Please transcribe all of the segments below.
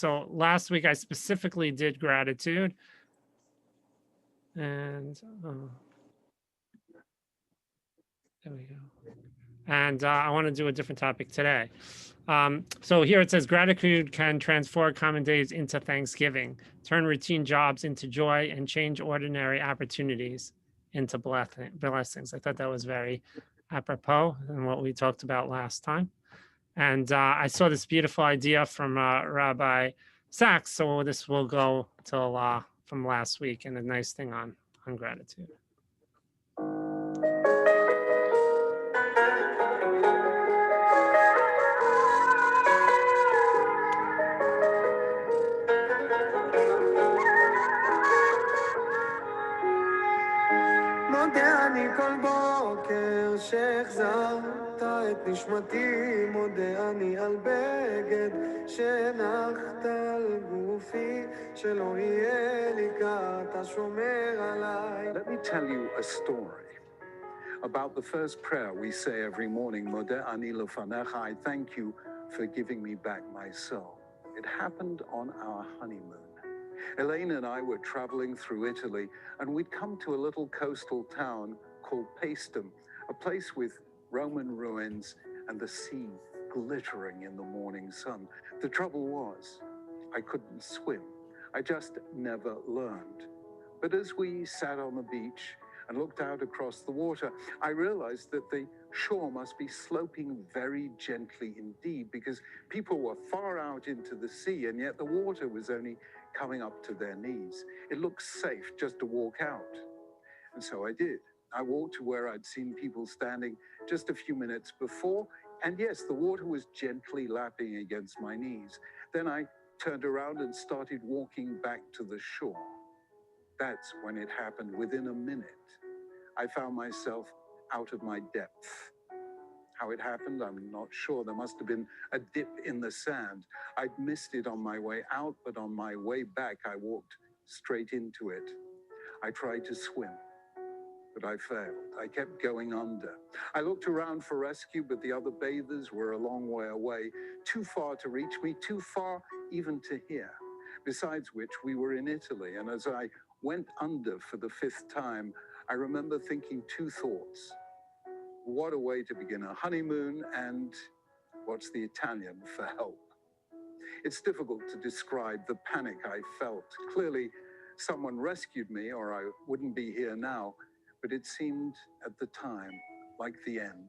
So last week I specifically did gratitude, and there we go. And I want to do a different topic today. So here it says gratitude can transform common days into Thanksgiving, turn routine jobs into joy, and change ordinary opportunities into blessings. I thought that was very apropos and what we talked about last time. And I saw this beautiful idea from Rabbi Sachs. So this will go till from last week, and a nice thing on gratitude. מודה אני כל בוקר שהחזרת את נשמתי, מודה אני על בגד שהנחת על גופי, שלא יהיה לי קר, אתה שומר עליי. Let me tell you a story about the first prayer we say every morning, Modeh ani lefanecha, I thank you for giving me back my soul. It happened on our honeymoon. Elaine and I were traveling through Italy, and we'd come to a little coastal town called Paestum, a place with Roman ruins and the sea glittering in the morning sun. The trouble was, I couldn't swim. I just never learned. But as we sat on the beach and looked out across the water, I realized that the shore must be sloping very gently indeed, because people were far out into the sea, and yet the water was only coming up to their knees. It looked safe just to walk out. And so I did. I walked to where I'd seen people standing just a few minutes before, and yes, the water was gently lapping against my knees. Then I turned around and started walking back to the shore. That's when it happened. Within a minute, I found myself out of my depth. How it happened, I'm not sure. There must have been a dip in the sand. I'd missed it on my way out, but on my way back, I walked straight into it. I tried to swim, but I failed. I kept going under. I looked around for rescue, but the other bathers were a long way away, too far to reach me, too far even to hear. Besides which, we were in Italy, and as I went under for the 5th time, I remember thinking 2 thoughts. What a way to begin a honeymoon, and what's the Italian for help? It's difficult to describe the panic I felt. Clearly, someone rescued me, or I wouldn't be here now, but it seemed at the time like the end.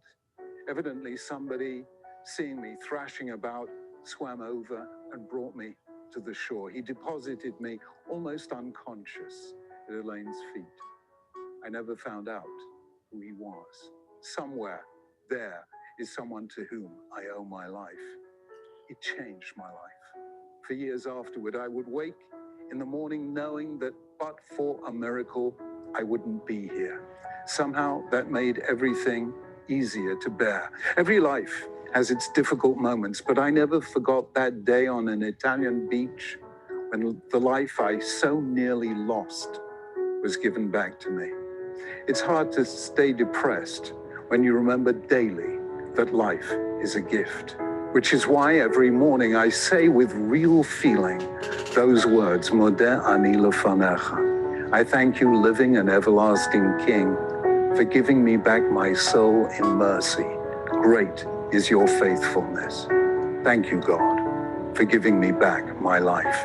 Evidently, somebody, seeing me thrashing about, swam over and brought me to the shore. He deposited me almost unconscious at Elaine's feet. I never found out who he was. Somewhere there is someone to whom I owe my life. It changed my life. For years afterward, I would wake in the morning knowing that but for a miracle, I wouldn't be here. Somehow that made everything easier to bear. Every life has its difficult moments, but I never forgot that day on an Italian beach when the life I so nearly lost was given back to me. It's hard to stay depressed when you remember daily that life is a gift, which is why every morning I say with real feeling those words, Modeh ani lefanecha. I thank you, living and everlasting King, for giving me back my soul in mercy. Great is your faithfulness. Thank you, God, for giving me back my life.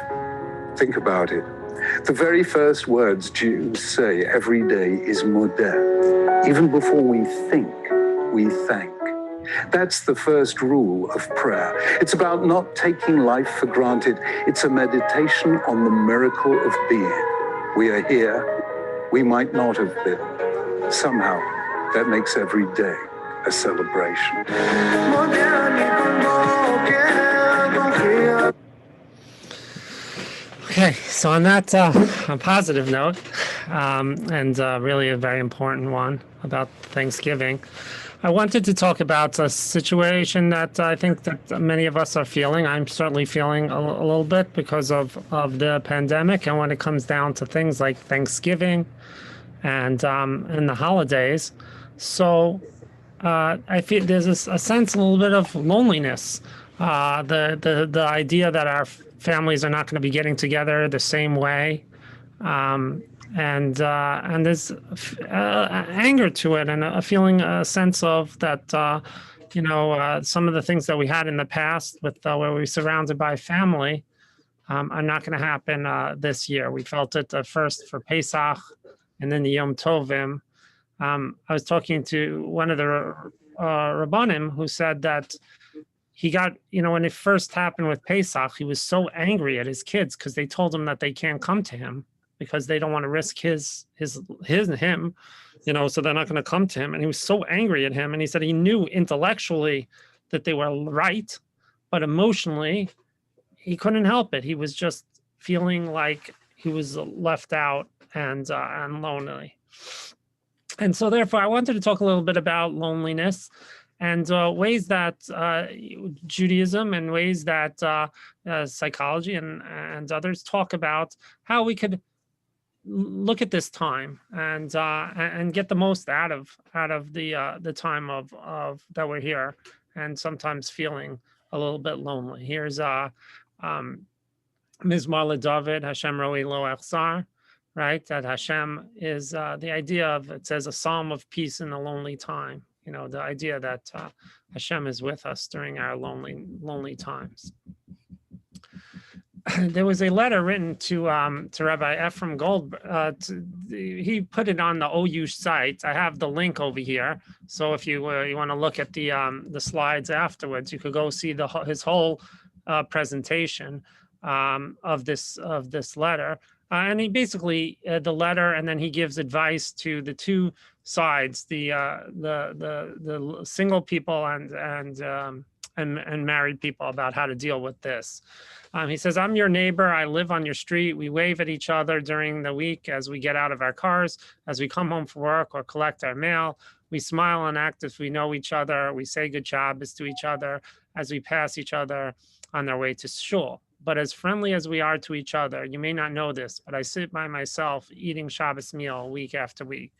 Think about it. The very first words Jews say every day is Modeh. Even before we think, we thank. That's the first rule of prayer. It's about not taking life for granted. It's a meditation on the miracle of being. We are here. We might not have been. Somehow, that makes every day a celebration. Okay, so on that a positive note, and really a very important one about Thanksgiving, I wanted to talk about a situation that I think that many of us are feeling. I'm certainly feeling a little bit because of the pandemic, and when it comes down to things like Thanksgiving and the holidays. So I feel there's a sense, a little bit of loneliness. The idea that families are not going to be getting together the same way. And there's anger to it, and a feeling, a sense of that, some of the things that we had in the past with where we were surrounded by family are not going to happen this year. We felt it first for Pesach and then the Yom Tovim. I was talking to one of the Rabbanim who said that he got, when it first happened with Pesach, he was so angry at his kids because they told him that they can't come to him because they don't want to risk him, so they're not going to come to him. And he was so angry at him. And he said he knew intellectually that they were right, but emotionally, he couldn't help it. He was just feeling like he was left out and lonely. And so therefore, I wanted to talk a little bit about loneliness and ways that Judaism and ways that psychology and others talk about how we could look at this time and get the most out of the time of that we're here, and sometimes feeling a little bit lonely. Here's Mizmar LeDavid, Hashem Ro'i Lo Echzar, right? That Hashem is the idea of, it says, a psalm of peace in a lonely time. The idea that Hashem is with us during our lonely times. There was a letter written to Rabbi Ephraim Goldberg. He put it on the OU site. I have the link over here. So if you want to look at the slides afterwards, you could go see his whole presentation of this letter. And he basically the letter, and then he gives advice to the two sides, the single people and married people, about how to deal with this. He says, I'm your neighbor. I live on your street. We wave at each other during the week as we get out of our cars, as we come home from work or collect our mail. We smile and act as we know each other. We say good Shabbos to each other as we pass each other on their way to shul. But as friendly as we are to each other, you may not know this, but I sit by myself eating Shabbos meal week after week.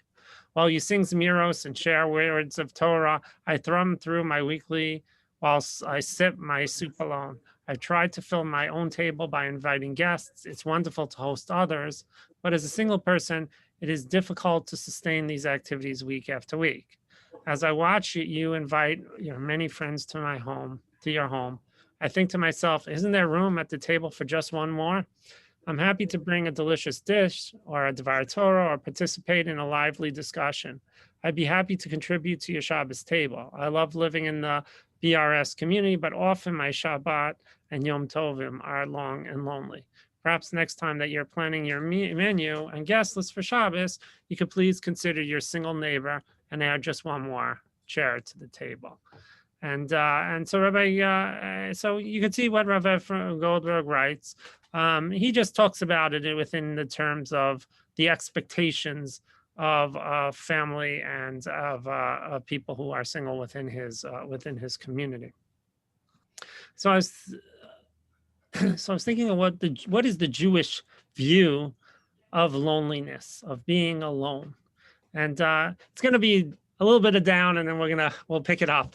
While you sing Zmiros and share words of Torah, I thrum through my weekly whilst I sip my soup alone. I've tried to fill my own table by inviting guests. It's wonderful to host others, but as a single person, it is difficult to sustain these activities week after week. As I watch you invite your many friends to your home, I think to myself, isn't there room at the table for just one more? I'm happy to bring a delicious dish or a Dvar Torah or participate in a lively discussion. I'd be happy to contribute to your Shabbos table. I love living in the BRS community, but often my Shabbat and Yom Tovim are long and lonely. Perhaps next time that you're planning your menu and guest list for Shabbos, you could please consider your single neighbor and add just one more chair to the table. And so Rabbi, so you can see what Rabbi Goldberg writes. He just talks about it within the terms of the expectations of family and of people who are single within his community. So I was thinking of what is the Jewish view of loneliness, of being alone, and it's going to be a little bit of down, and then we'll pick it up.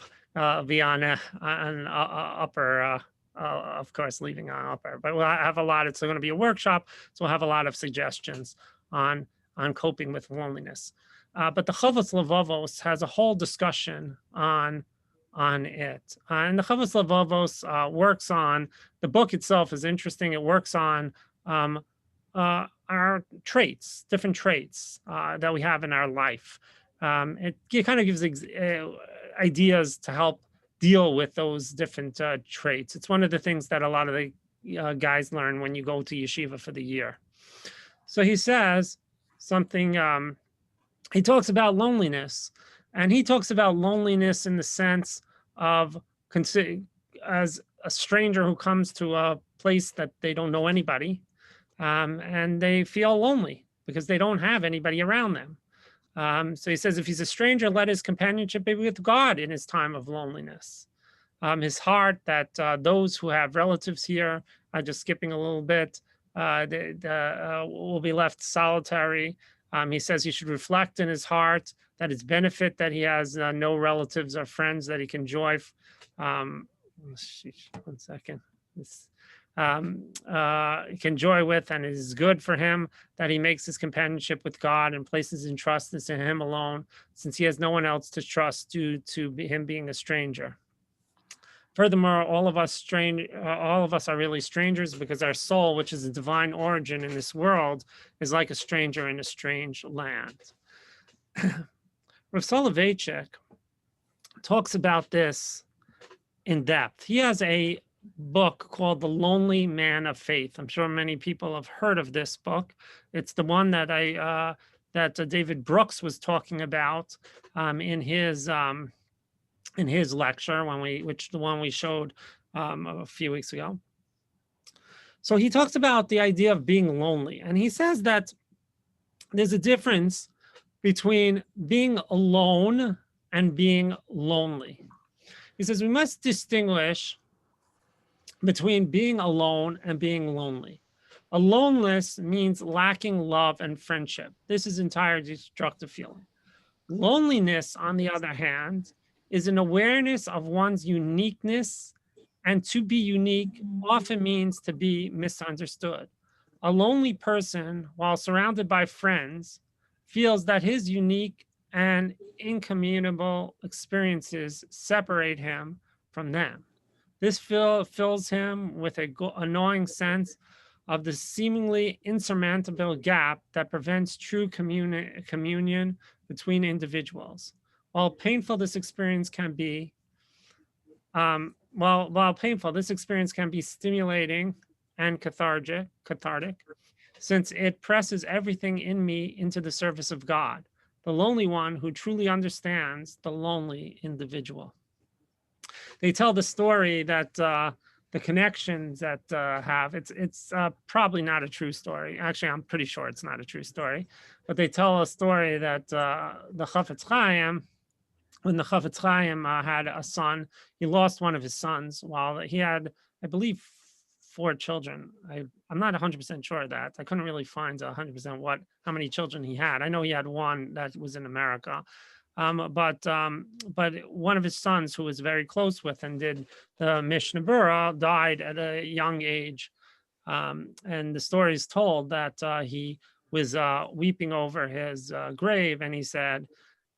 Be on upper, of course, leaving on upper, but we'll have a lot. It's going to be a workshop, so we'll have a lot of suggestions on coping with loneliness. But the Chovos Levavos has a whole discussion on it, and the Chovos Levavos works on, the book itself is interesting. It works on our traits, different traits that we have in our life. It kind of gives ideas to help deal with those different traits. It's one of the things that a lot of the guys learn when you go to yeshiva for the year. So he says something, he talks about loneliness, and he talks about loneliness in the sense of as a stranger who comes to a place that they don't know anybody, and they feel lonely because they don't have anybody around them. So he says, if he's a stranger, let his companionship be with God in his time of loneliness. His heart that those who have relatives here, just skipping a little bit, will be left solitary. He says he should reflect in his heart that it's benefit that he has no relatives or friends that he can enjoy. One second. can joy with, and it is good for him that he makes his companionship with God and places his trust in him alone, since he has no one else to trust due to him being a stranger. Furthermore, all of us are really strangers because our soul, which is a divine origin in this world, is like a stranger in a strange land. Rav Soloveitchik talks about this in depth. He has a book called The Lonely Man of Faith. I'm sure many people have heard of this book. It's the one that David Brooks was talking about in his lecture the one we showed a few weeks ago. So he talks about the idea of being lonely, and he says that there's a difference between being alone and being lonely. He says we must distinguish between being alone and being lonely. Aloneness means lacking love and friendship. This is entire destructive feeling. Loneliness, on the other hand, is an awareness of one's uniqueness, and to be unique often means to be misunderstood. A lonely person, while surrounded by friends, feels that his unique and incommunicable experiences separate him from them. This fills him with a annoying sense of the seemingly insurmountable gap that prevents true communion between individuals. While painful this experience can be, this experience can be stimulating and cathartic, since it presses everything in me into the service of God, the lonely one who truly understands the lonely individual. They tell the story that the connections that it's probably not a true story. Actually, I'm pretty sure it's not a true story, but they tell a story that the Chafetz Chaim, when the Chafetz Chaim had a son, he lost one of his sons while he had, I believe, 4 children. I'm not 100% sure of that. I couldn't really find 100% how many children he had. I know he had one that was in America. But one of his sons, who was very close with and did the Mishnah Berurah, died at a young age. And the story is told that he was weeping over his grave, and he said,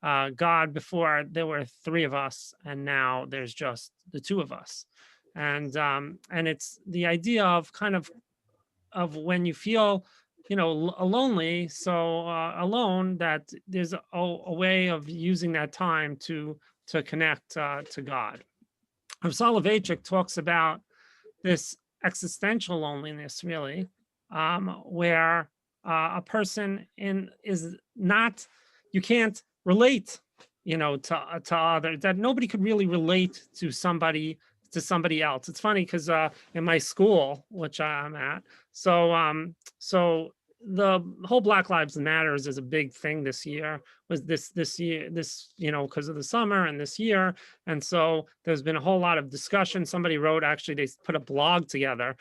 God, before there were 3 of us, and now there's just the 2 of us. And it's the idea of kind of when you feel lonely, so alone, that there's a way of using that time to connect to God. Rav Soloveitchik talks about this existential loneliness, really, where a person you can't relate, to others, that nobody could really relate to somebody else. It's funny because in my school, which I'm at, so the whole Black Lives Matters is a big thing this year. Was this year, because of the summer and this year, and so there's been a whole lot of discussion. Somebody wrote, actually, they put a blog together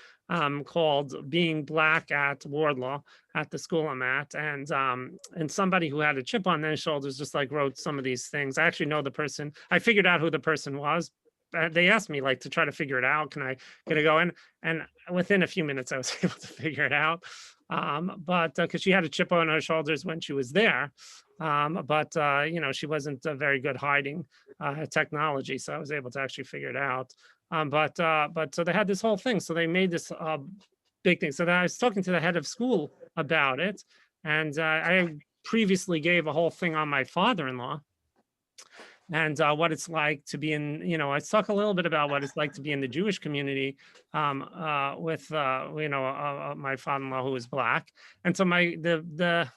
called "Being Black at Wardlaw" at the school I'm at, and somebody who had a chip on their shoulders just wrote some of these things. I actually know the person. I figured out who the person was. They asked me to try to figure it out. Can I go in? And within a few minutes, I was able to figure it out. But because she had a chip on her shoulders when she was there, but she wasn't very good hiding technology, so I was able to actually figure it out. But so they had this whole thing. So they made this big thing. So I was talking to the head of school about it, and I previously gave a whole thing on my father-in-law. And what it's like to be in, I talk a little bit about what it's like to be in the Jewish community with, my father-in-law who is Black. And so the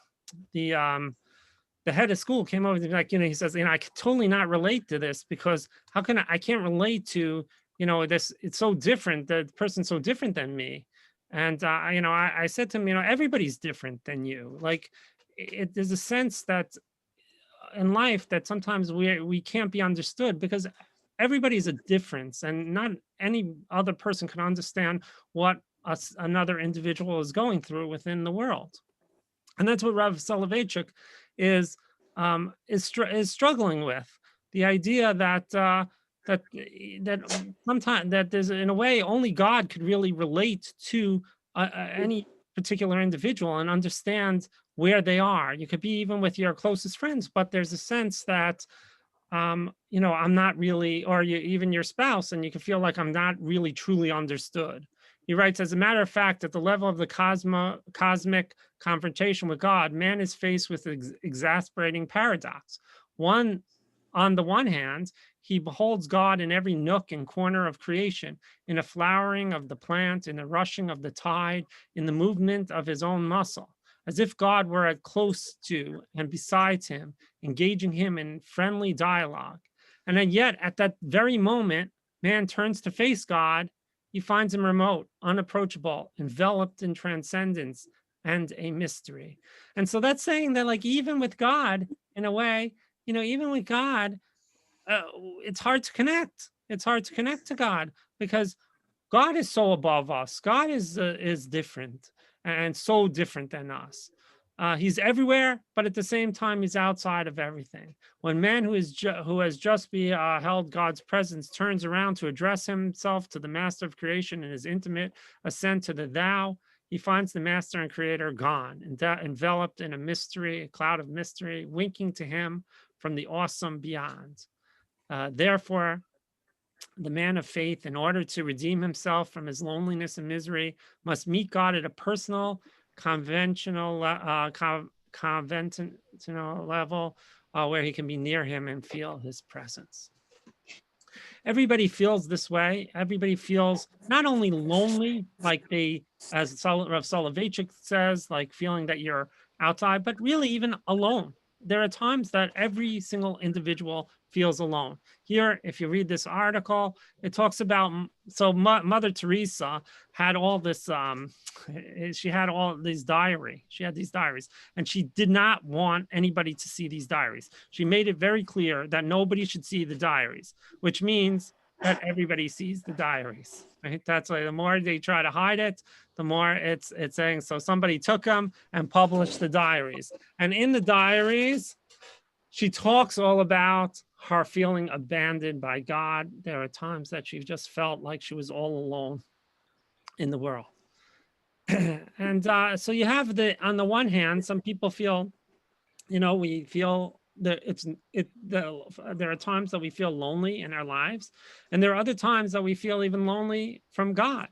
head of school came over to me, he says, I can totally not relate to this, because I can't relate to, this, it's so different, the person's so different than me. And, I said to him, everybody's different than you. There's a sense that in life that sometimes we can't be understood, because everybody's a difference, and not any other person can understand what another individual is going through within the world. And that's what Rav Soloveitchik is struggling with, the idea that that sometimes that there's in a way only God could really relate to any particular individual and understand where they are. You could be even with your closest friends, but there's a sense that I'm not really, or even your spouse, and you can feel like I'm not really truly understood. He writes, as a matter of fact, at the level of the cosmic confrontation with God, man is faced with exasperating paradox. One, on the one hand, he beholds God in every nook and corner of creation, in the flowering of the plant, in the rushing of the tide, in the movement of his own muscle, as if God were at close to and besides him, engaging him in friendly dialogue. And then yet, at that very moment, man turns to face God, he finds him remote, unapproachable, enveloped in transcendence and a mystery. And so that's saying that, like, even with God, in a way, even with God, uh, it's hard to connect. It's hard to connect to God because God is so above us. God is different and so different than us. He's everywhere, but at the same time, he's outside of everything. When man who has just beheld God's presence turns around to address himself to the Master of creation in his intimate ascent to the Thou, he finds the Master and Creator gone, enveloped in a mystery, a cloud of mystery, winking to him from the awesome beyond. Therefore, the man of faith, in order to redeem himself from his loneliness and misery, must meet God at a personal, conventional level where he can be near him and feel his presence. Everybody feels this way. Everybody feels not only lonely, like as Rav Soloveitchik says, like feeling that you're outside, but really even alone. There are times that every single individual feels alone. Here, if you read this article, it talks about, so Mother Teresa had all this, she had all these diaries, and she did not want anybody to see these diaries. She made it very clear that nobody should see the diaries, which means that everybody sees the diaries, right? That's why the more they try to hide it, the more it's saying, so somebody took them and published the diaries. And in the diaries, she talks all about her feeling abandoned by God. There are times that she just felt like she was all alone in the world. And so you have on the one hand, some people feel, we feel that there are times that we feel lonely in our lives, and there are other times that we feel even lonely from God.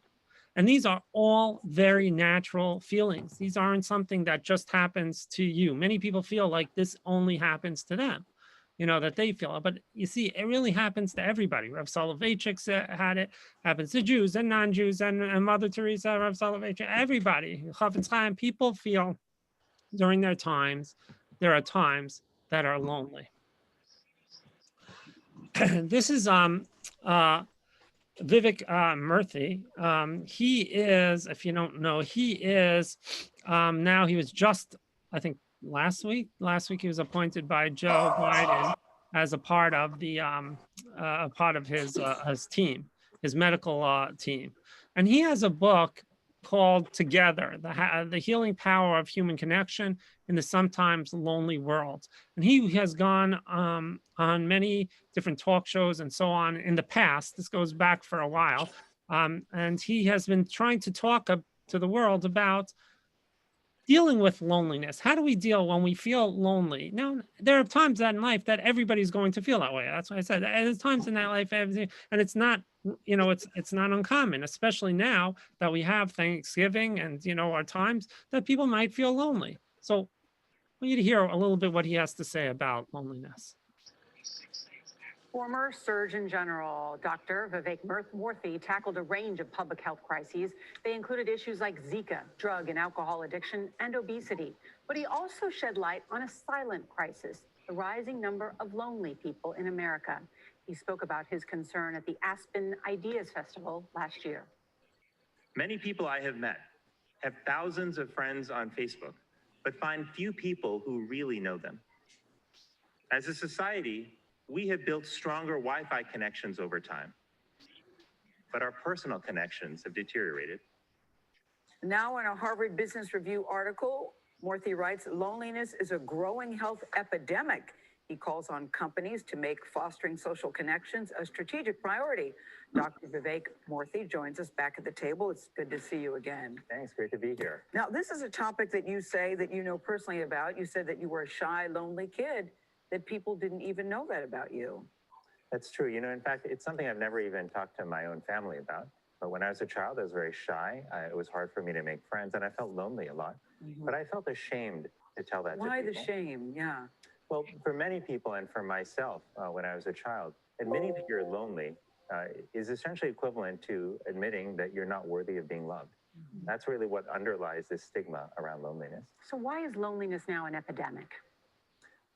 And these are all very natural feelings. These aren't something that just happens to you. Many people feel like this only happens to them, that they feel. But you see, it really happens to everybody. Rav Soloveitchik had it, happens to Jews and non-Jews, and Mother Teresa, Rav Soloveitchik, everybody. Chafetz Chaim, people feel during there are times that are lonely. This is Vivek Murthy. He is, if you don't know, he is now, he was just, I think last week he was appointed by Joe Biden as a part of his team, his medical team. And he has a book called Together, the Healing Power of Human Connection in the Sometimes Lonely World. And he has gone on many different talk shows and so on in the past. This goes back for a while. And he has been trying to talk to the world about dealing with loneliness. How do we deal when we feel lonely? Now, there are times in life that everybody's going to feel that way. That's why I said there's times in that life, and it's not, it's not uncommon, especially now that we have Thanksgiving and, our times that people might feel lonely. So I want you to hear a little bit what he has to say about loneliness. Former Surgeon General Dr. Vivek Murthy tackled a range of public health crises. They included issues like Zika, drug and alcohol addiction, and obesity. But he also shed light on a silent crisis, the rising number of lonely people in America. He spoke about his concern at the Aspen Ideas Festival last year. Many people I have met have thousands of friends on Facebook, but find few people who really know them. As a society, we have built stronger Wi-Fi connections over time, but our personal connections have deteriorated. Now, in a Harvard Business Review article, Murthy writes, loneliness is a growing health epidemic. He calls on companies to make fostering social connections a strategic priority. Dr. Vivek Murthy joins us back at the table. It's good to see you again. Thanks, great to be here. Now, this is a topic that you say that you know personally about. You said that you were a shy, lonely kid, that people didn't even know that about you. That's true. You know, in fact, it's something I've never even talked to my own family about. But when I was a child, I was very shy. It was hard for me to make friends, and I felt lonely a lot. But I felt ashamed to tell that to Why the people. shame? Yeah. Well, for many people and for myself, when I was a child, admitting that you're lonely is essentially equivalent to admitting that you're not worthy of being loved. That's really what underlies this stigma around loneliness. So why is loneliness now an epidemic?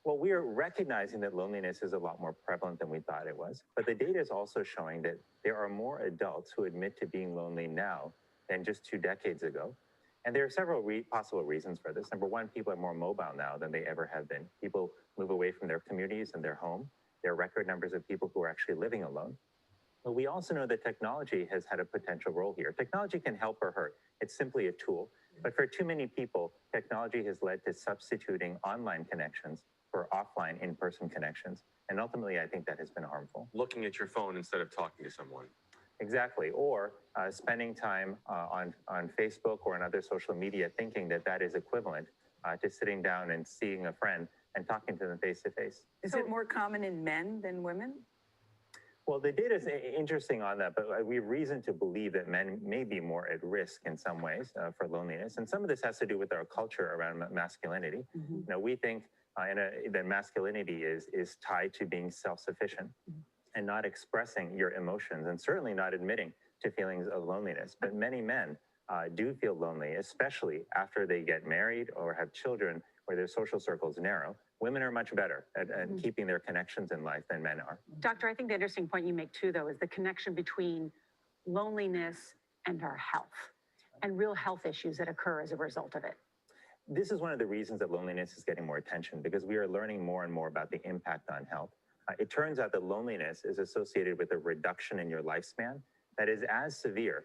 Well, we are recognizing that loneliness is a lot more prevalent than we thought it was. But the data is also showing that there are more adults who admit to being lonely now than just 2 decades ago. And there are several possible reasons for this. Number one, people are more mobile now than they ever have been. People move away from their communities and their home. There are record numbers of people who are actually living alone. But we also know that technology has had a potential role here. Technology can help or hurt. It's simply a tool. But for too many people, technology has led to substituting online connections for offline in-person connections. And ultimately, I think that has been harmful. Looking at your phone instead of talking to someone. Exactly. Or spending time on Facebook or on other social media thinking that that is equivalent to sitting down and seeing a friend and talking to them face to face. Is it more common in men than women? Well, the data is interesting on that, but we have reason to believe that men may be more at risk in some ways for loneliness. And some of this has to do with our culture around masculinity. You know, we think that masculinity is tied to being self-sufficient and not expressing your emotions, and certainly not admitting to feelings of loneliness. But many men do feel lonely, especially after they get married or have children where their social circles narrow. Women are much better at keeping their connections in life than men are. Doctor, I think the interesting point you make too, though, is the connection between loneliness and our health and real health issues that occur as a result of it. This is one of the reasons that loneliness is getting more attention, because we are learning more and more about the impact on health. It turns out that loneliness is associated with a reduction in your lifespan that is as severe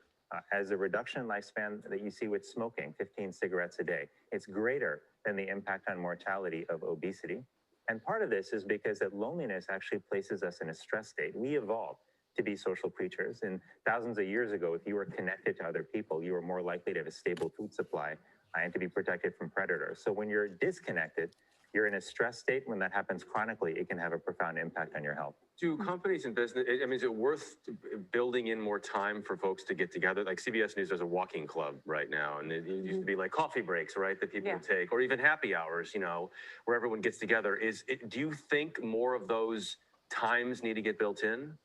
as a reduction in lifespan that you see with smoking, 15 cigarettes a day. It's greater than the impact on mortality of obesity. And part of this is because that loneliness actually places us in a stress state. We evolved to be social creatures. And thousands of years ago, if you were connected to other people, you were more likely to have a stable food supply and to be protected from predators. So when you're disconnected, you're in a stress state. When that happens chronically, it can have a profound impact on your health. Do companies and business, I mean, is it worth building in more time for folks to get together? Like CBS News does a walking club right now, and it used to be like coffee breaks, right, that people would take, or even happy hours, you know, where everyone gets together. Do you think more of those times need to get built in?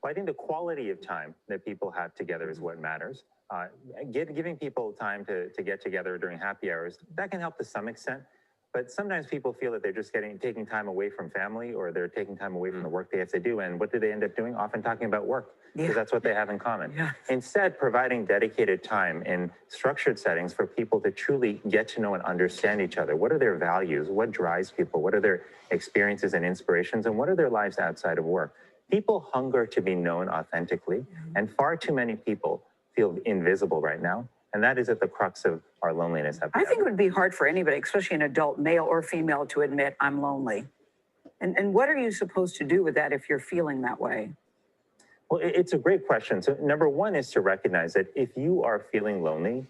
Well, I think the quality of time that people have together is what matters. Giving people time to get together during happy hours, that can help to some extent. But sometimes people feel that they're just taking time away from family, or they're taking time away from the work they have to do. And what do they end up doing? Often talking about work, because that's what they have in common. Instead, providing dedicated time in structured settings for people to truly get to know and understand each other. What are their values? What drives people? What are their experiences and inspirations? And what are their lives outside of work? People hunger to be known authentically, and far too many people feel invisible right now. And that is at the crux of our loneliness epidemic. I think it would be hard for anybody, especially an adult, male or female, to admit I'm lonely. And what are you supposed to do with that if you're feeling that way? Well, it's a great question. So number one is to recognize that if you are feeling lonely,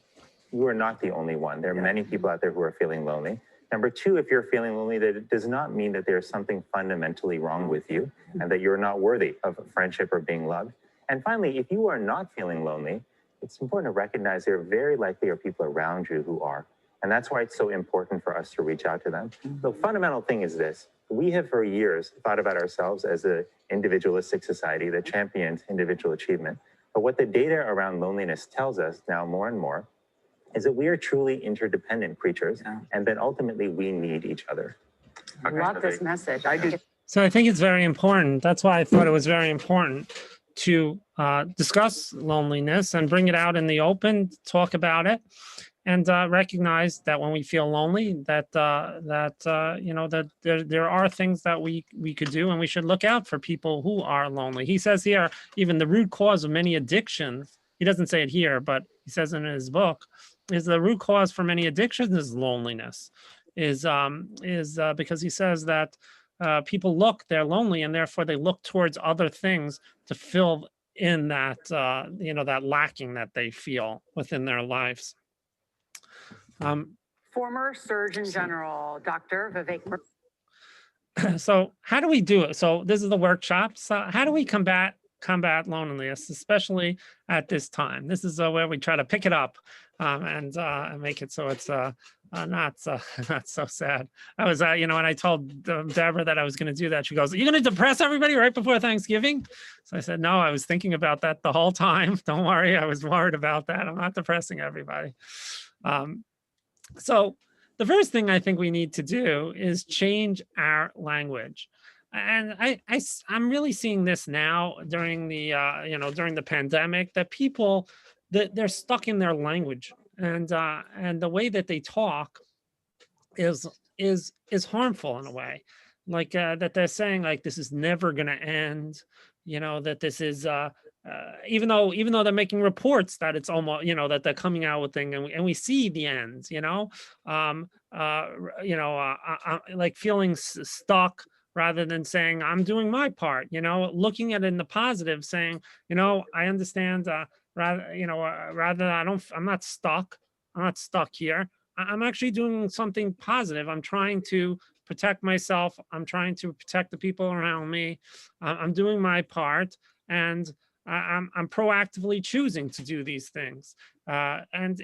you are not the only one. There are many people out there who are feeling lonely. Number two, if you're feeling lonely, that it does not mean that there's something fundamentally wrong with you and that you're not worthy of friendship or being loved. And finally, if you are not feeling lonely, it's important to recognize there very likely are people around you who are. And that's why it's so important for us to reach out to them. The fundamental thing is this. We have for years thought about ourselves as an individualistic society that champions individual achievement. But what the data around loneliness tells us now more and more is that we are truly interdependent creatures, and that ultimately we need each other. I love this message. I do. So I think it's very important. That's why I thought it was very important to discuss loneliness and bring it out in the open, talk about it, and recognize that when we feel lonely, that you know, that there are things that we could do, and we should look out for people who are lonely. He says here, even the root cause of many addictions, he doesn't say it here, but he says in his book, is the root cause for many addictions is loneliness, is because he says that people look, they're lonely, and therefore they look towards other things to fill in that, that lacking that they feel within their lives. Former Surgeon General, Dr. Vivek Murthy. So how do we do it? So this is the workshop. So how do we combat loneliness, especially at this time? This is where we try to pick it up and make it so it's not so sad. I was, when I told Deborah that I was going to do that, she goes, "You're going to depress everybody right before Thanksgiving?" So I said, "No, I was thinking about that the whole time. Don't worry, I was worried about that. I'm not depressing everybody." So the first thing I think we need to do is change our language. And I'm really seeing this now during the during the pandemic, that people they're stuck in their language, and the way that they talk is harmful in a way, like that they're saying like this is never going to end, that this is even though they're making reports that it's almost that they're coming out with things, and we see the end, like feeling stuck, rather than saying I'm doing my part, looking at it in the positive, saying, I understand, rather I'm not stuck here. I'm actually doing something positive. I'm trying to protect myself. I'm trying to protect the people around me. I'm doing my part, and I'm proactively choosing to do these things. And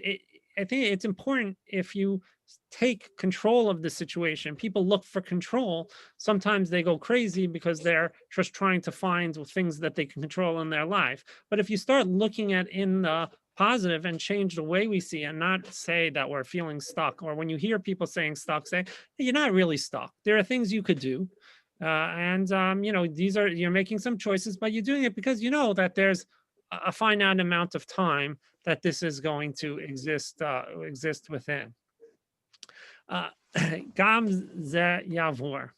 I think it's important, if you take control of the situation. People look for control. Sometimes they go crazy because they're just trying to find things that they can control in their life. But if you start looking at in the positive and change the way we see, and not say that we're feeling stuck, or when you hear people saying stuck, say, "You're not really stuck. There are things you could do. You're making some choices, but you're doing it because you know that there's a finite amount of time that this is going to exist within." Gam ze yavor.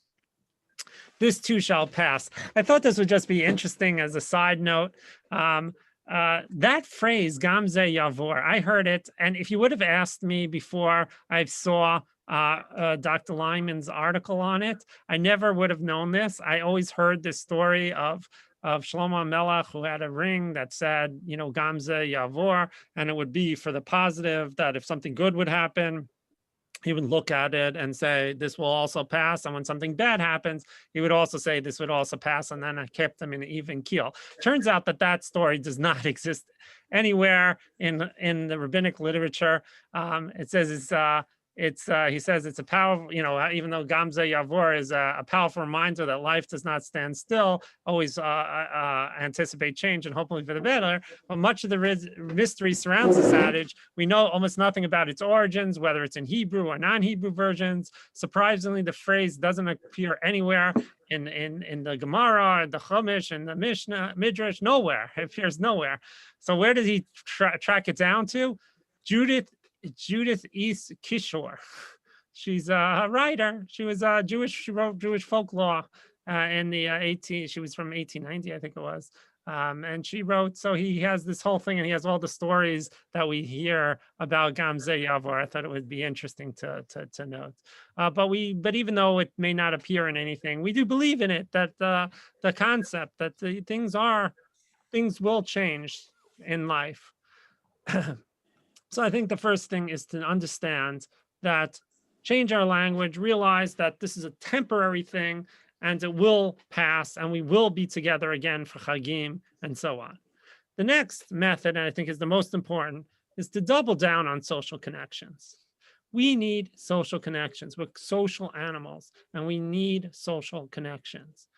This too shall pass. I thought this would just be interesting as a side note. That phrase, Gam ze yavor, I heard it, and if you would have asked me before I saw Dr. Lyman's article on it, I never would have known this. I always heard this story of Shlomo Melech, who had a ring that said, Gam ze yavor, and it would be for the positive, that if something good would happen, he would look at it and say, this will also pass. And when something bad happens, he would also say, this would also pass. And then I kept them in an even keel. Turns out that story does not exist anywhere in the rabbinic literature. It says he says it's a powerful, even though Gam ze yavor is a powerful reminder that life does not stand still, always anticipate change and hopefully for the better. But much of the mystery surrounds this adage. We know almost nothing about its origins, whether it's in Hebrew or non-Hebrew versions. Surprisingly, the phrase doesn't appear anywhere in the Gemara, the Chumash, and the Mishnah, Midrash. Nowhere. It appears nowhere. So where did he track it down to? Judith East Kishore. She's a writer. She was Jewish. She wrote Jewish folklore in the she was from 1890, I think it was. And she wrote, so he has this whole thing, and he has all the stories that we hear about Gam ze yavor. I thought it would be interesting to note. But even though it may not appear in anything, we do believe in it, that the concept that things will change in life. So I think the first thing is to understand that, change our language, realize that this is a temporary thing, and it will pass, and we will be together again for Chagim, and so on. The next method, and I think is the most important, is to double down on social connections. We need social connections. We're social animals, and we need social connections.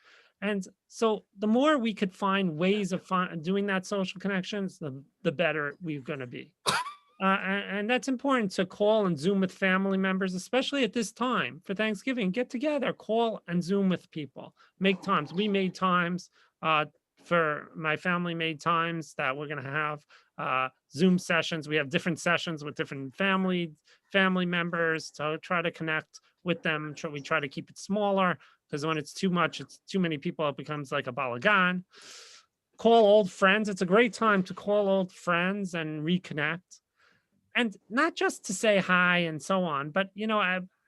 And so the more we could find ways of doing that social connections, the better we're going to be. And that's important, to call and Zoom with family members, especially at this time for Thanksgiving. Get together, call and Zoom with people. Make times. We made times, for my family made times that we're going to have Zoom sessions. We have different sessions with different family members to try to connect with them. We try to keep it smaller, because when it's too much, it's too many people, it becomes like a balagan. Call old friends. It's a great time to call old friends and reconnect. And not just to say hi and so on, but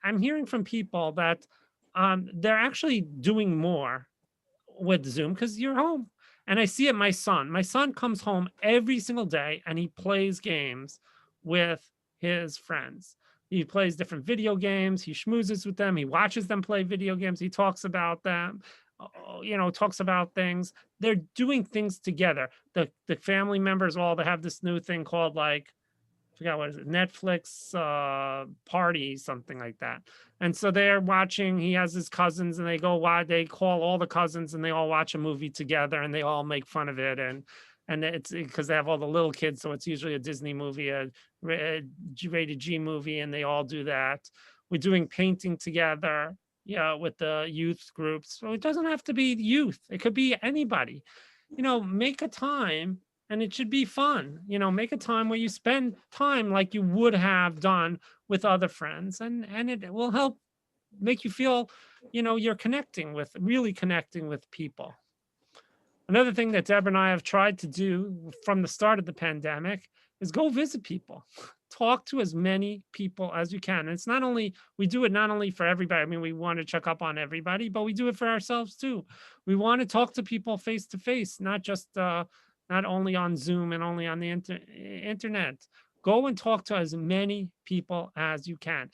I'm hearing from people that they're actually doing more with Zoom because you're home. And I see it, my son. My son comes home every single day and he plays games with his friends. He plays different video games. He schmoozes with them. He watches them play video games. He talks about them, talks about things. They're doing things together. The family members all, they have this new thing called, like, I forgot what is it, Netflix party, something like that. And so they're watching, he has his cousins and they go, why they call all the cousins and they all watch a movie together and they all make fun of it. And it's because they have all the little kids. So it's usually a Disney movie, a rated G movie, and they all do that. We're doing painting together, with the youth groups. So it doesn't have to be youth. It could be anybody, make a time. And it should be fun, make a time where you spend time like you would have done with other friends. And it will help make you feel, you're really connecting with people. Another thing that Deborah and I have tried to do from the start of the pandemic is go visit people. Talk to as many people as you can. And we do it not only for everybody. I mean, we want to check up on everybody, but we do it for ourselves too. We want to talk to people face to face, not only on Zoom and only on the internet. Go and talk to as many people as you can.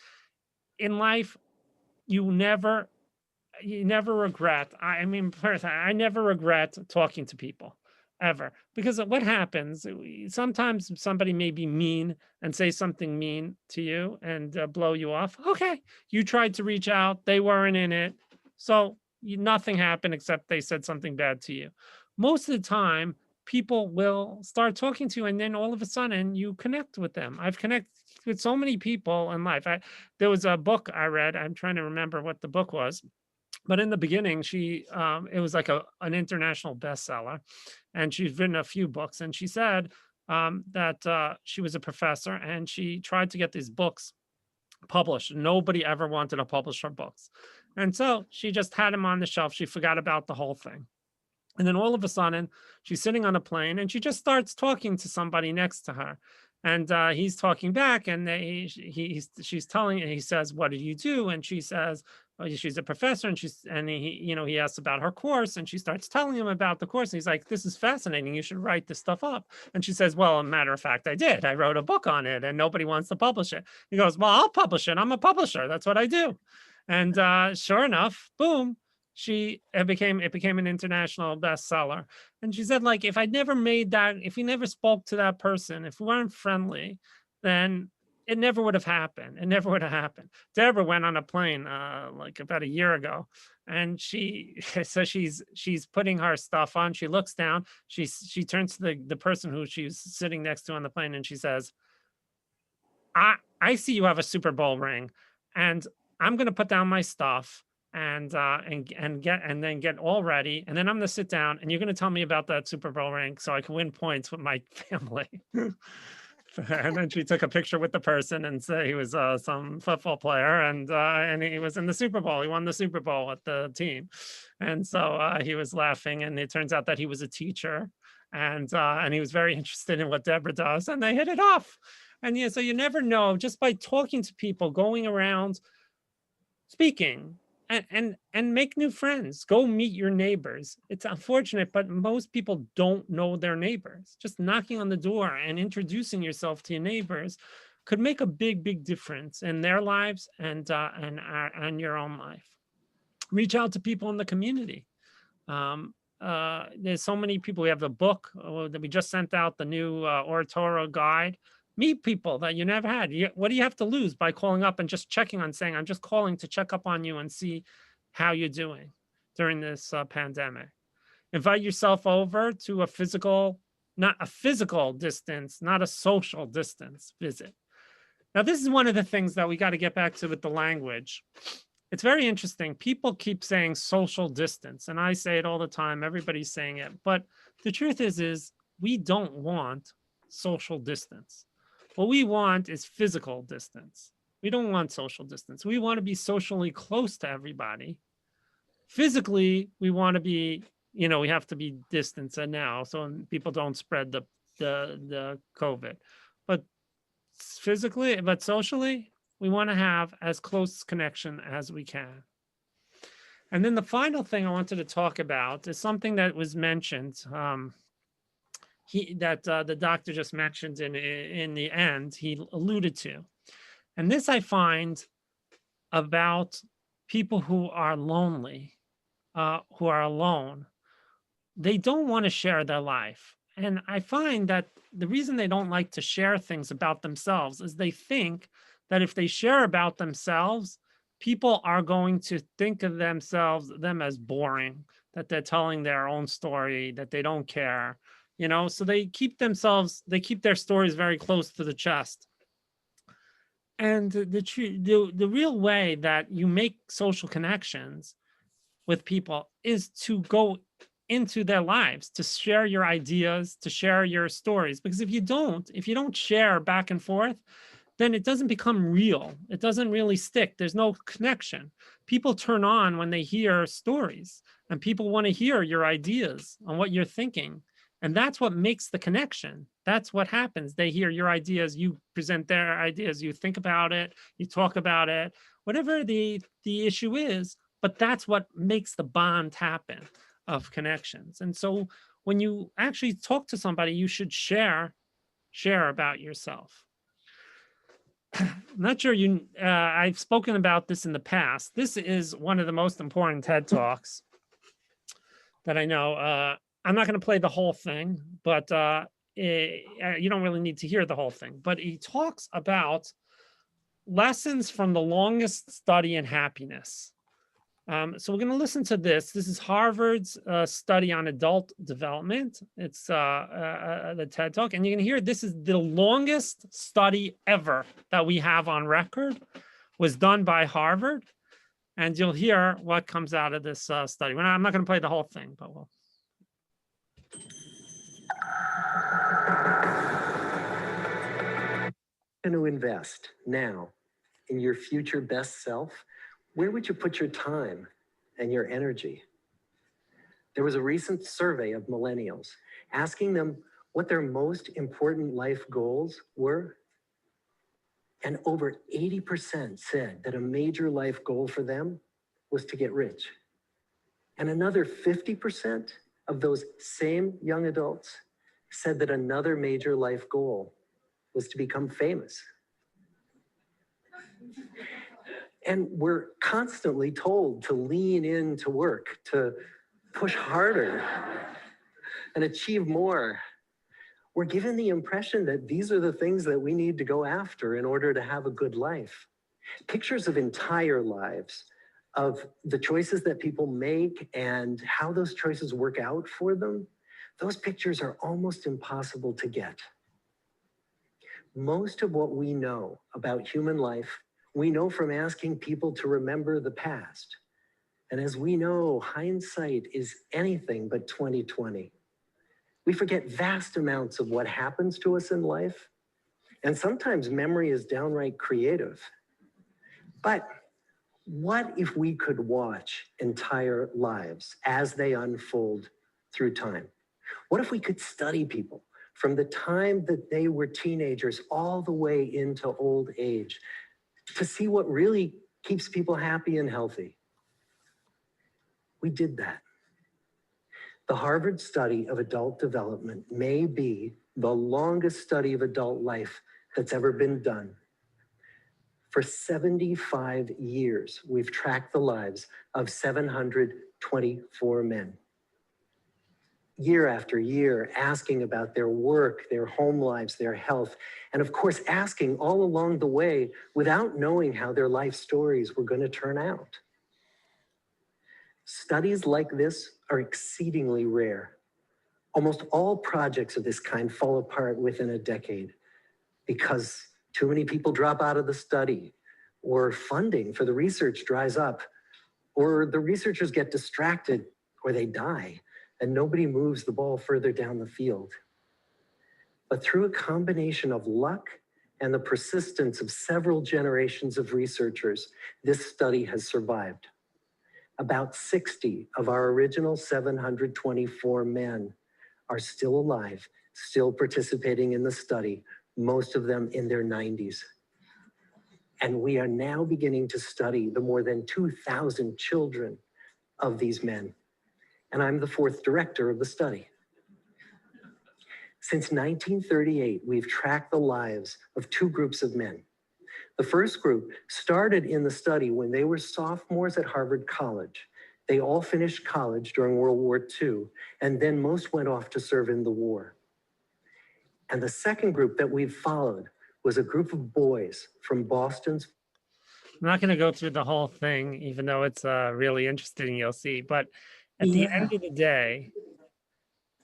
In life, you never regret. I mean, personally, I never regret talking to people, ever. Because what happens, sometimes somebody may be mean and say something mean to you and blow you off. Okay, you tried to reach out, they weren't in it. So nothing happened except they said something bad to you. Most of the time, people will start talking to you and then all of a sudden you connect with them. I've connected with so many people in life. There was a book I read. I'm trying to remember what the book was. But in the beginning, it was like an international bestseller, and she's written a few books. And she said that she was a professor and she tried to get these books published. Nobody ever wanted to publish her books. And so she just had them on the shelf. She forgot about the whole thing. And then all of a sudden, she's sitting on a plane and she just starts talking to somebody next to her. And he's talking back, and she's telling, and he says, "What did you do?" And she says, "Oh, she's a professor." And he asks about her course, and she starts telling him about the course. And he's like, "This is fascinating. You should write this stuff up." And she says, "Well, a matter of fact, I did. I wrote a book on it, and nobody wants to publish it." He goes, "Well, I'll publish it. I'm a publisher. That's what I do." And sure enough, boom. It became an international bestseller. And she said, like, if we never spoke to that person, if we weren't friendly, then it never would have happened. It never would have happened. Deborah went on a plane like about a year ago, and she's putting her stuff on. She looks down. She turns to the person who she's sitting next to on the plane, and she says, I see you have a Super Bowl ring, and I'm going to put down my stuff and then get all ready, and then I'm gonna sit down and you're gonna tell me about that Super Bowl ring so I can win points with my family." And then she took a picture with the person and said he was some football player, and he was in the Super Bowl. He won the Super Bowl with the team, and so he was laughing. And it turns out that he was a teacher, and he was very interested in what Deborah does, and they hit it off. And so you never know, just by talking to people, going around, speaking. And make new friends. Go meet your neighbors. It's unfortunate, but most people don't know their neighbors. Just knocking on the door and introducing yourself to your neighbors could make a big difference in their lives and your own life. Reach out to people in the community. There's so many people. We have the book that we just sent out, the new Oratorio guide. Meet people that you never had. What do you have to lose by calling up and just checking on, saying, "I'm just calling to check up on you and see how you're doing during this pandemic." Invite yourself over to not a physical distance, not a social distance visit. Now, this is one of the things that we got to get back to with the language. It's very interesting. People keep saying social distance, and I say it all the time. Everybody's saying it. But the truth is we don't want social distance. What we want is physical distance. We don't want social distance. We want to be socially close to everybody. Physically, we want to be, we have to be distanced now so people don't spread the COVID. But socially, we want to have as close connection as we can. And then the final thing I wanted to talk about is something that was mentioned, the doctor just mentioned in the end, he alluded to. And this I find about people who are lonely, who are alone. They don't want to share their life. And I find that the reason they don't like to share things about themselves is they think that if they share about themselves, people are going to think of them as boring, that they're telling their own story, that they don't care, so they keep their stories very close to the chest. And the real way that you make social connections with people is to go into their lives, to share your ideas, to share your stories. Because if you don't share back and forth, then it doesn't become real. It doesn't really stick. There's no connection. People turn on when they hear stories, and people want to hear your ideas on what you're thinking. And that's what makes the connection. That's what happens. They hear your ideas, you present their ideas, you think about it, you talk about it, whatever the issue is, but that's what makes the bond happen of connections. And so when you actually talk to somebody, you should share about yourself. I'm not sure I've spoken about this in the past. This is one of the most important TED Talks that I know. I'm not going to play the whole thing, but you don't really need to hear the whole thing. But he talks about lessons from the longest study in happiness. So we're going to listen to this. This is Harvard's study on adult development. It's the TED Talk. And you're going to hear this is the longest study ever that we have on record, was done by Harvard. And you'll hear what comes out of this study. I'm not going to play the whole thing, but we'll. Going to invest now in your future best self, where would you put your time and your energy? There was a recent survey of millennials asking them what their most important life goals were. And over 80% said that a major life goal for them was to get rich. And another 50% of those same young adults said that another major life goal was to become famous. And we're constantly told to lean into work, to push harder and achieve more. We're given the impression that these are the things that we need to go after in order to have a good life. Pictures of entire lives, of the choices that people make and how those choices work out for them, those pictures are almost impossible to get. Most of what we know about human life, we know from asking people to remember the past. And as we know, hindsight is anything but 20/20. We forget vast amounts of what happens to us in life. And sometimes memory is downright creative. But what if we could watch entire lives as they unfold through time? What if we could study people from the time that they were teenagers all the way into old age to see what really keeps people happy and healthy? We did that. The Harvard study of adult development may be the longest study of adult life that's ever been done. For 75 years, we've tracked the lives of 724 men. Year after year, asking about their work, their home lives, their health, and of course, asking all along the way without knowing how their life stories were going to turn out. Studies like this are exceedingly rare. Almost all projects of this kind fall apart within a decade because too many people drop out of the study, or funding for the research dries up, or the researchers get distracted, or they die, and nobody moves the ball further down the field. But through a combination of luck and the persistence of several generations of researchers, this study has survived. About 60 of our original 724 men are still alive, still participating in the study, most of them in their 90s. And we are now beginning to study the more than 2,000 children of these men, and I'm the fourth director of the study. Since 1938, we've tracked the lives of two groups of men. The first group started in the study when they were sophomores at Harvard College. They all finished college during World War II, and then most went off to serve in the war. And the second group that we've followed was a group of boys from Boston's. I'm not going to go through the whole thing, even though it's really interesting, you'll see. But at the end of the day,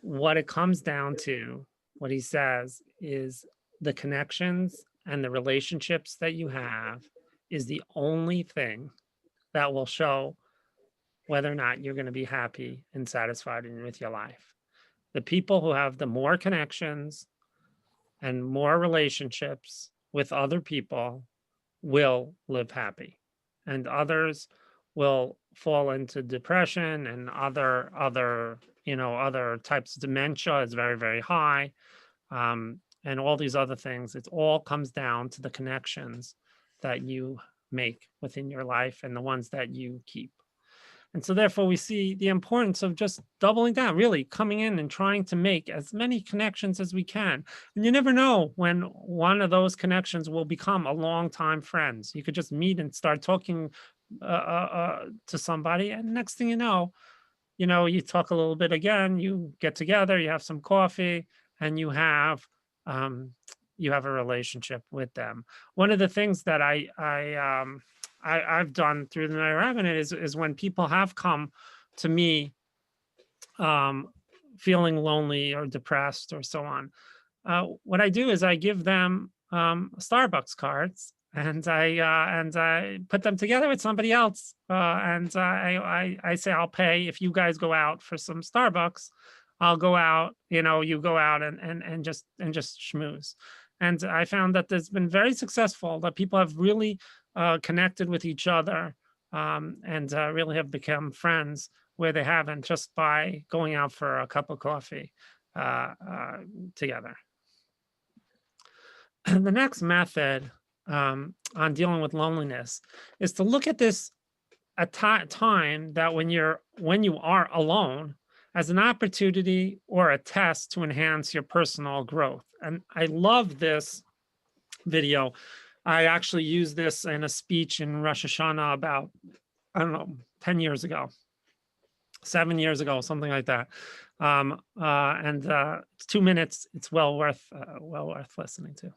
what it comes down to, what he says is the connections and the relationships that you have is the only thing that will show whether or not you're going to be happy and satisfied with your life. The people who have the more connections and more relationships with other people will live happy, and others will fall into depression and other types of dementia is very, very high, and all these other things. It all comes down to the connections that you make within your life and the ones that you keep. And so therefore we see the importance of just doubling down, really coming in and trying to make as many connections as we can. And you never know when one of those connections will become a longtime friends. You could just meet and start talking to somebody, and next thing you know, you talk a little bit again, you get together, you have some coffee, and you have a relationship with them. One of the things that I've done through the Night Rabbinate is when people have come to me feeling lonely or depressed or so on, what I do is I give them Starbucks cards, and I put them together with somebody else, and I say, I'll pay if you guys go out for some Starbucks. I'll go out, you go out and just schmooze. And I found that there's been very successful, that people have really connected with each other, and really have become friends where they haven't, just by going out for a cup of coffee together. And the next method on dealing with loneliness is to look at this time that when you are alone as an opportunity or a test to enhance your personal growth. And I love this video. I actually used this in a speech in Rosh Hashanah about, 10 years ago, 7 years ago, something like that. It's 2 minutes. It's well worth listening to.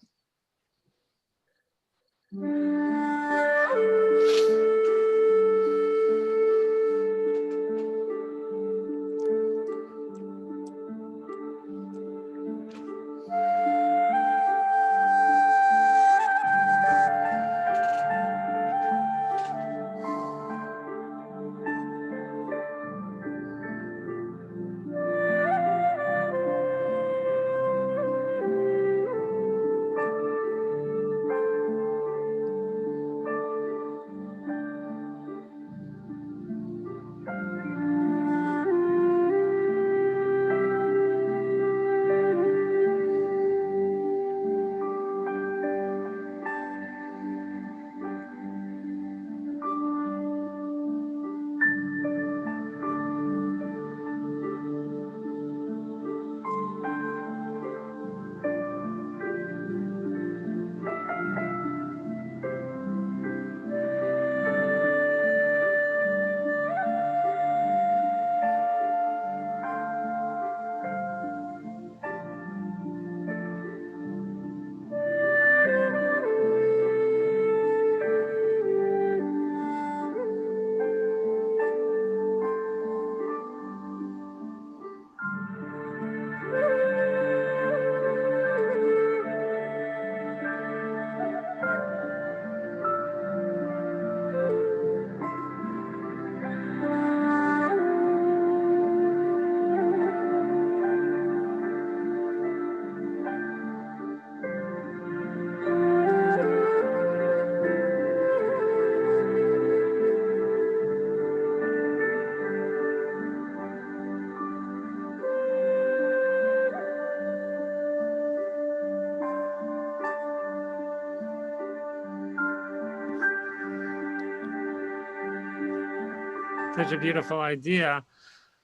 such a beautiful idea.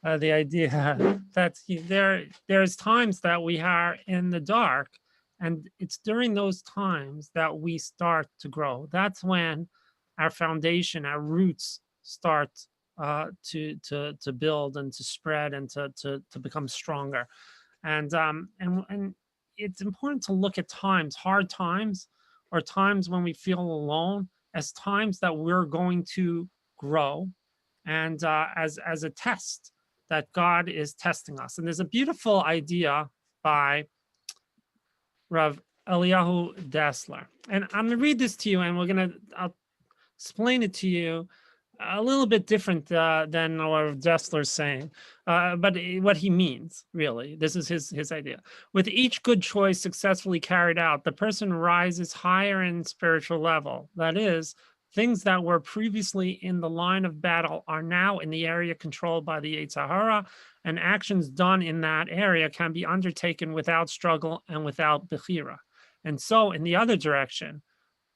The idea that there's times that we are in the dark, and it's during those times that we start to grow. That's when our foundation, our roots start to build and to spread and to become stronger. And it's important to look at times, hard times, or times when we feel alone, as times that we're going to grow, and as a test that God is testing us. And there's a beautiful idea by Rav Eliyahu Dessler, and I'm going to read this to you, and I'll explain it to you a little bit different than what Dessler's saying, but what he means, really. This is his idea. With each good choice successfully carried out, the person rises higher in spiritual level. That is, things that were previously in the line of battle are now in the area controlled by the Yetzer Hara, and actions done in that area can be undertaken without struggle and without bechira. And so, in the other direction,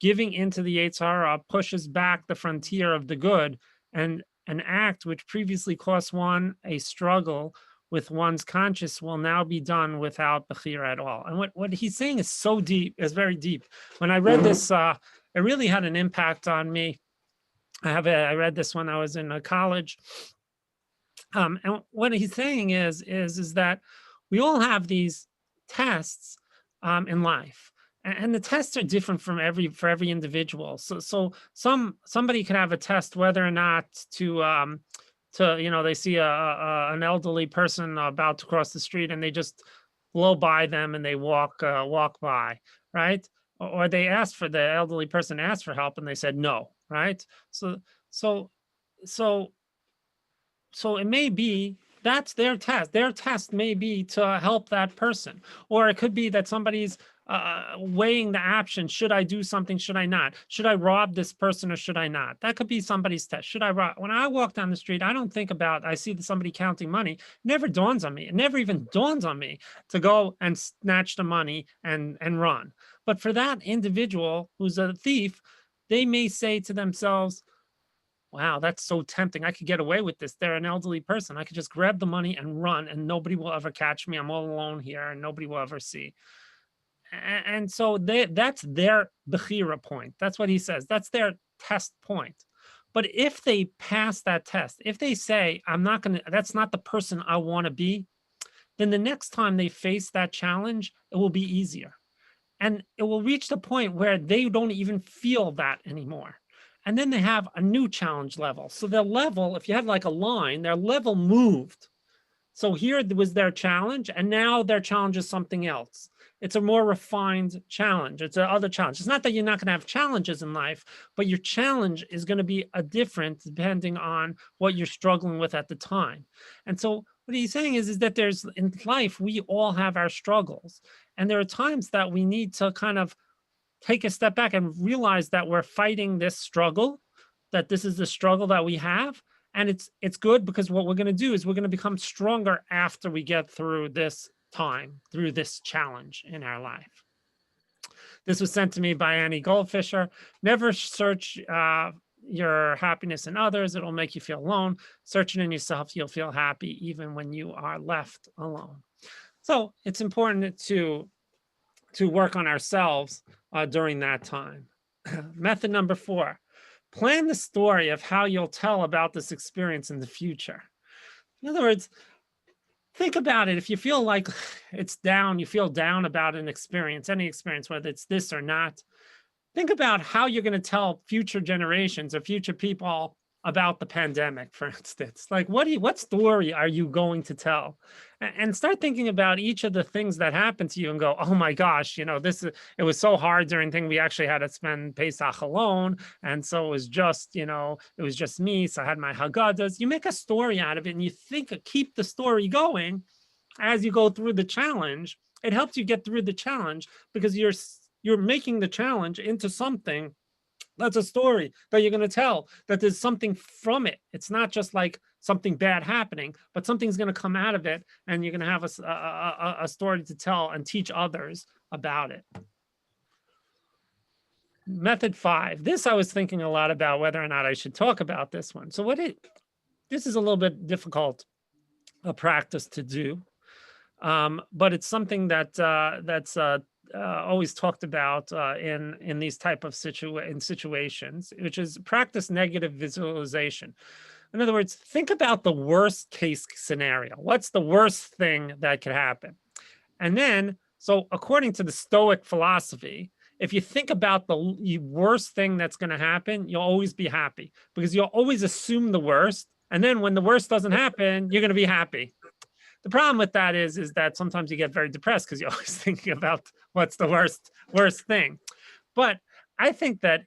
giving into the Yetzer Hara pushes back the frontier of the good, and an act which previously cost one a struggle with one's conscience will now be done without bechira at all. And what he's saying is so deep, is very deep. When I read this, it really had an impact on me. I read this when I was in college. And what he's saying is that we all have these tests in life. And the tests are different for every individual. So somebody could have a test whether or not to they see an elderly person about to cross the street, and they just blow by them and they walk by, right? Or they ask for the elderly person asked for help and they said no, right? So it may be that's their test. Their test may be to help that person, or it could be that somebody's weighing the option. Should I do something? Should I not? Should I rob this person or should I not? That could be somebody's test. Should I rob? When I walk down the street, I don't think about, I see somebody counting money. It never dawns on me. It never even dawns on me to go and snatch the money and run. But for that individual who's a thief, they may say to themselves, wow, that's so tempting. I could get away with this. They're an elderly person. I could just grab the money and run and nobody will ever catch me. I'm all alone here and nobody will ever see. And so that's their bechira point. That's what he says. That's their test point. But if they pass that test, if they say, that's not the person I want to be, then the next time they face that challenge, it will be easier. And it will reach the point where they don't even feel that anymore. And then they have a new challenge level. So their level, if you had like a line, their level moved. So here was their challenge, and now their challenge is something else. It's a more refined challenge. It's another challenge. It's not that you're not going to have challenges in life, but your challenge is going to be different depending on what you're struggling with at the time. And so what he's saying is that there's, in life, we all have our struggles. And there are times that we need to kind of take a step back and realize that we're fighting this struggle, that this is the struggle that we have. And it's good because what we're going to do is we're going to become stronger after we get through this time, through this challenge in our life. This was sent to me by Annie Goldfisher. Never search your happiness in others. It'll make you feel alone. Search it in yourself. You'll feel happy even when you are left alone. So it's important to work on ourselves during that time. Method number 4, plan the story of how you'll tell about this experience in the future. In other words, think about it. If you feel like it's down, you feel down about an experience, any experience, whether it's this or not, think about how you're going to tell future generations or future people about the pandemic, for instance. Like, what story are you going to tell? And start thinking about each of the things that happened to you and go, oh my gosh, it was so hard during thing. We actually had to spend Pesach alone. And so it was just, it was just me. So I had my Haggadahs. You make a story out of it and you keep the story going as you go through the challenge. It helps you get through the challenge because you're making the challenge into something that's a story that you're going to tell, that there's something from it. It's not just like something bad happening, but something's going to come out of it, and you're going to have a story to tell and teach others about it. Method 5. This I was thinking a lot about whether or not I should talk about this one. So this is a little bit difficult a practice to do, but it's something that that's always talked about in these type of situations, which is practice negative visualization. In other words, think about the worst case scenario. What's the worst thing that could happen? And then, so according to the Stoic philosophy, if you think about the worst thing that's going to happen, you'll always be happy because you'll always assume the worst. And then when the worst doesn't happen, you're going to be happy. The problem with that is that sometimes you get very depressed because you're always thinking about what's the worst thing. But I think that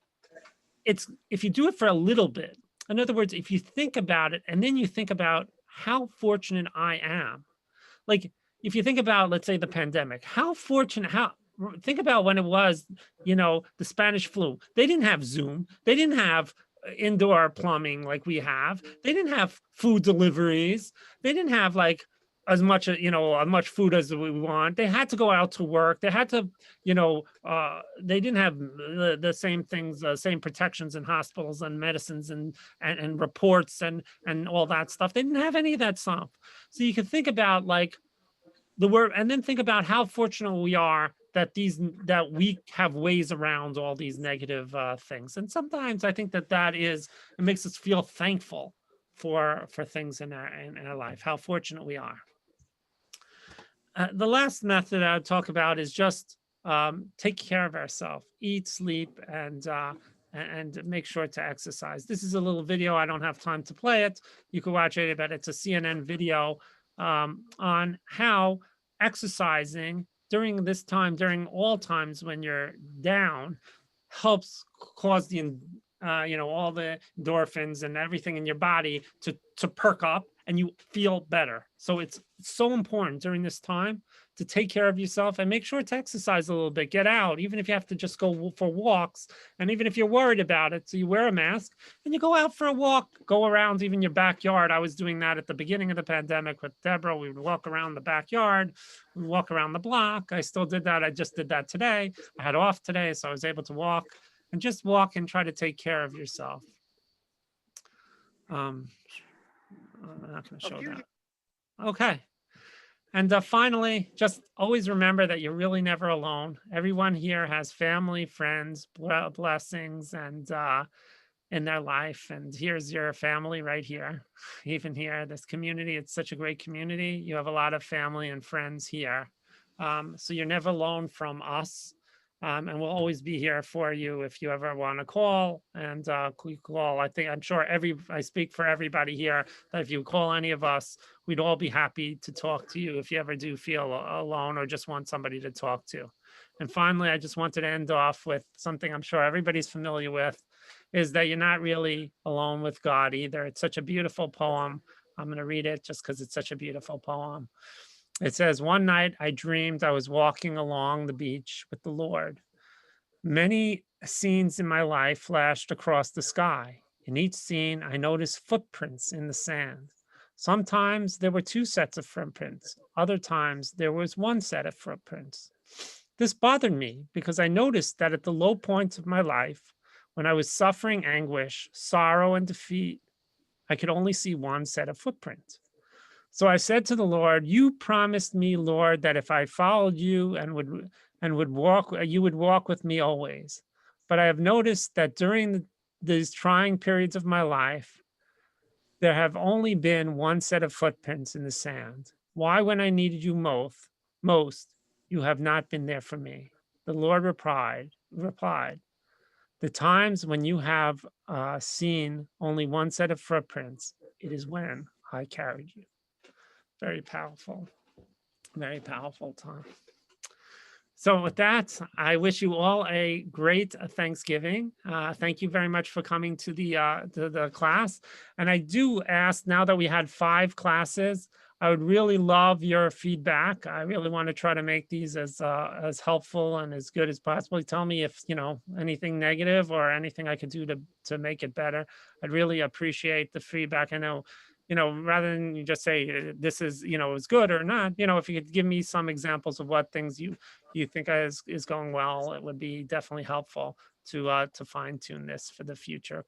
it's, if you do it for a little bit, in other words, if you think about it and then you think about how fortunate I am, like if you think about, let's say, the pandemic, how fortunate, think about when it was, the Spanish flu. They didn't have Zoom. They didn't have indoor plumbing like we have. They didn't have food deliveries. They didn't have like as much, as much food as we want. They had to go out to work. They had to, they didn't have the same things, same protections in hospitals and medicines and reports and all that stuff. They didn't have any of that stuff. So you can think about like the word, and then think about how fortunate we are that we have ways around all these negative things. And sometimes I think that it makes us feel thankful for things in our life, how fortunate we are. The last method I would talk about is just take care of ourselves, eat, sleep, and make sure to exercise. This is a little video. I don't have time to play it. You can watch it, but it's a CNN video on how exercising during this time, during all times when you're down, helps cause the all the endorphins and everything in your body to perk up and you feel better. So it's so important during this time to take care of yourself and make sure to exercise a little bit, get out, even if you have to just go for walks. And even if you're worried about it, so you wear a mask and you go out for a walk, go around even your backyard. I was doing that at the beginning of the pandemic with Deborah. We would walk around the backyard, we walk around the block. I still did that. I just did that today. I had off today, so I was able to walk. And just walk and try to take care of yourself. I'm not going to show that. Okay. And finally, just always remember that you're really never alone. Everyone here has family, friends, blessings, and in their life. And here's your family right here. Even here, this community, it's such a great community. You have a lot of family and friends here. So you're never alone from us. And we'll always be here for you if you ever want to call and call. I'm sure I speak for everybody here that if you call any of us, we'd all be happy to talk to you if you ever do feel alone or just want somebody to talk to. And finally, I just wanted to end off with something I'm sure everybody's familiar with, is that you're not really alone with God either. It's such a beautiful poem. I'm going to read it just because it's such a beautiful poem. It says, one night I dreamed I was walking along the beach with the Lord. Many scenes in my life flashed across the sky. In each scene, I noticed footprints in the sand. Sometimes there were two sets of footprints. Other times there was one set of footprints. This bothered me because I noticed that at the low points of my life, when I was suffering anguish, sorrow, and defeat, I could only see one set of footprints. So I said to the Lord, you promised me, Lord, that if I followed you and would walk, you would walk with me always. But I have noticed that during these trying periods of my life, there have only been one set of footprints in the sand. Why, when I needed you most, you have not been there for me? The Lord replied, the times when you have seen only one set of footprints, it is when I carried you. Very powerful time. So with that, I wish you all a great Thanksgiving. Thank you very much for coming to the class. And I do ask, now that we had 5 classes, I would really love your feedback. I really want to try to make these as helpful and as good as possible. Tell me if, anything negative or anything I could do to make it better. I'd really appreciate the feedback. I know, rather than you just say this is, is good or not, if you could give me some examples of what things you think is going well, it would be definitely helpful to fine tune this for the future